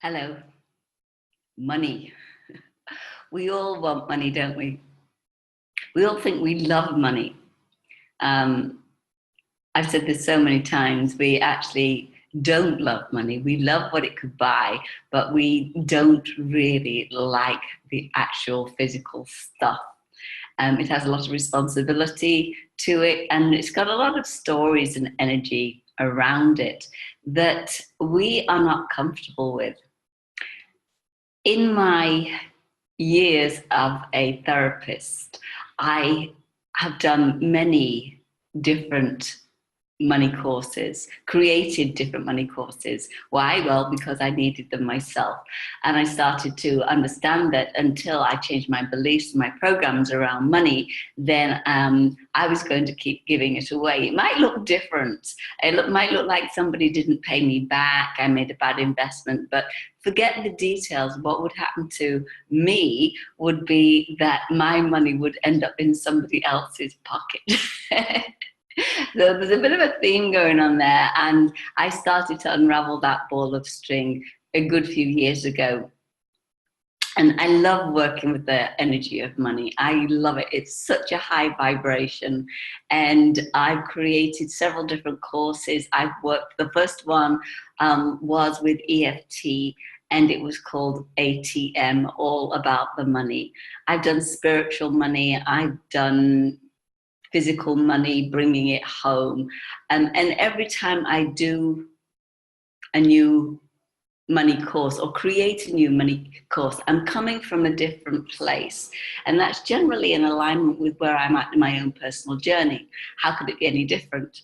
Hello, money. We all want money, don't we? We all think we love money. Um, I've said this so many times, we actually don't love money. We love what it could buy, but we don't really like the actual physical stuff. It has a lot of responsibility to it, and it's got a lot of stories and energy around it that we are not comfortable with. In my years of a therapist, I have done many different money courses, created different money courses. Why? Well, because I needed them myself. And I started to understand that until I changed my beliefs and my programs around money, then I was going to keep giving it away. It might look different. Might look like somebody didn't pay me back, I made a bad investment, but forget the details. What would happen to me would be that my money would end up in somebody else's pocket. So there's a bit of a theme going on there, and I started to unravel that ball of string a good few years ago. And I love working with the energy of money. I love it. It's such a high vibration. And I've created several different courses. The first one was with EFT, and it was called ATM, All About the Money. I've done spiritual money. I've done physical money, bringing it home. And every time I do a new money course or create a new money course, I'm coming from a different place. And that's generally in alignment with where I'm at in my own personal journey. How could it be any different?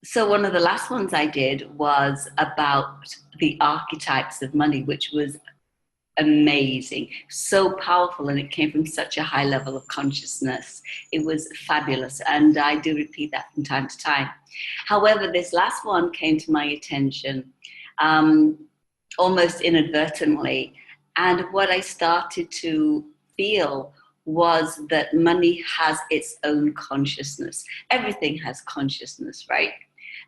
So one of the last ones I did was about the archetypes of money, which was amazing, so powerful, and it came from such a high level of consciousness. It was fabulous, and I do repeat that from time to time. However, this last one came to my attention almost inadvertently, and what I started to feel was that money has its own consciousness. Everything has consciousness, right?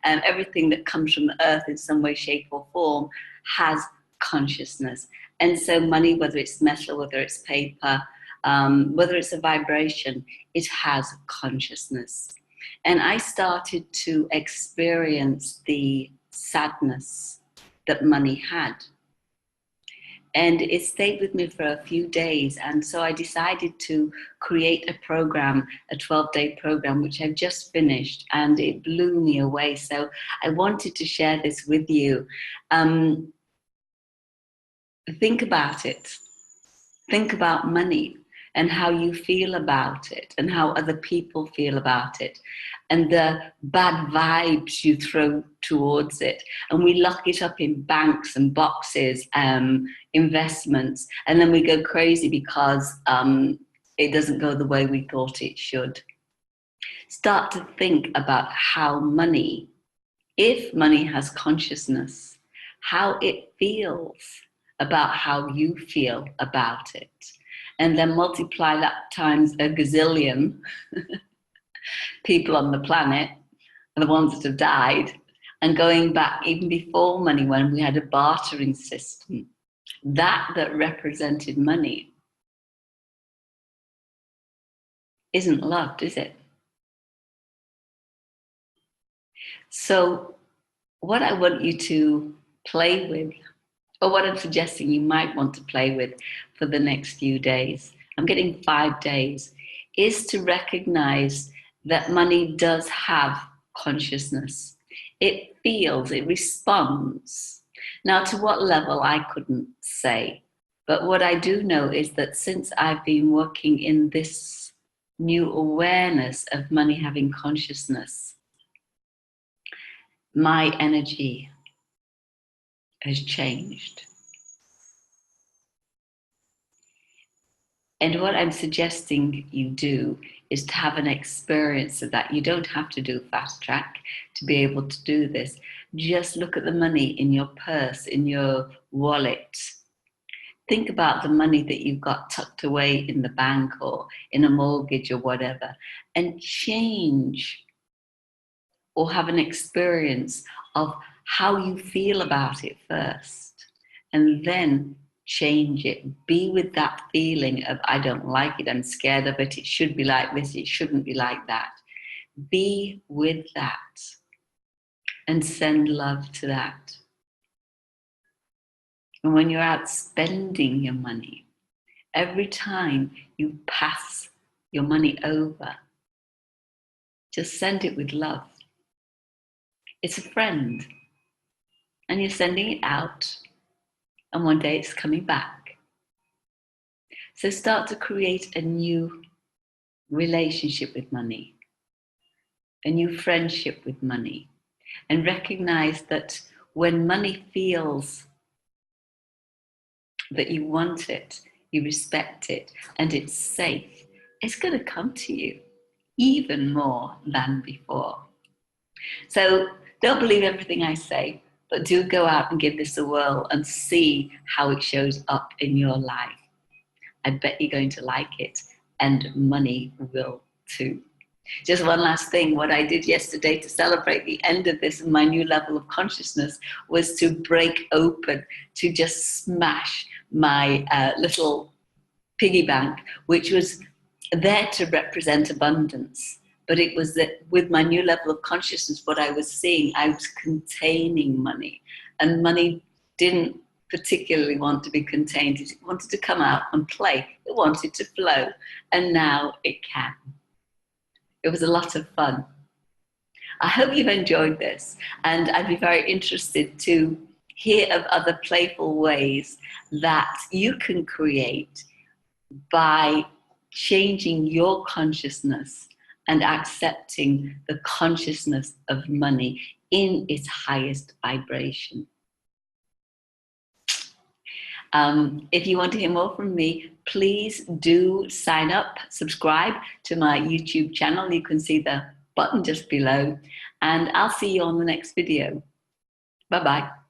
And everything that comes from the earth in some way, shape, or form has consciousness. And so money, whether it's metal, whether it's paper, whether it's a vibration, it has consciousness. And I started to experience the sadness that money had. And it stayed with me for a few days. And so I decided to create a program, a 12-day program, which I've just finished, and it blew me away. So I wanted to share this with you. Think about it. Think about money and how you feel about it and how other people feel about it and the bad vibes you throw towards it. And we lock it up in banks and boxes, investments, and then we go crazy because it doesn't go the way we thought it should. Start to think about how money, if money has consciousness, how it feels about how you feel about it. And then multiply that times a gazillion people on the planet, and the ones that have died, and going back even before money, when we had a bartering system, that represented money isn't loved, is it? So what I want you to play with, or what I'm suggesting you might want to play with for the next few days, I'm getting 5 days, is to recognize that money does have consciousness. It feels, it responds. Now, to what level, I couldn't say. But what I do know is that since I've been working in this new awareness of money having consciousness, my energy has changed. And what I'm suggesting you do is to have an experience of that. You don't have to do fast track to be able to do this. Just look at the money in your purse, in your wallet. Think about the money that you've got tucked away in the bank or in a mortgage or whatever, and change or have an experience of how you feel about it first, and then change it. Be with that feeling of, I don't like it, I'm scared of it, it should be like this, it shouldn't be like that. Be with that and send love to that. And when you're out spending your money, every time you pass your money over, just send it with love. It's a friend, and you're sending it out, and one day it's coming back. So start to create a new relationship with money, a new friendship with money, and recognize that when money feels that you want it, you respect it, and it's safe, it's going to come to you even more than before. So don't believe everything I say, but do go out and give this a whirl and see how it shows up in your life. I bet you're going to like it, and money will too. Just one last thing, what I did yesterday to celebrate the end of this and my new level of consciousness was to break open, to just smash my little piggy bank, which was there to represent abundance. But it was that with my new level of consciousness, what I was seeing, I was containing money, and money didn't particularly want to be contained. It wanted to come out and play. It wanted to flow, and now it can. It was a lot of fun. I hope you've enjoyed this, and I'd be very interested to hear of other playful ways that you can create by changing your consciousness and accepting the consciousness of money in its highest vibration. If you want to hear more from me, please do sign up, subscribe to my YouTube channel. You can see the button just below, and I'll see you on the next video. Bye-bye.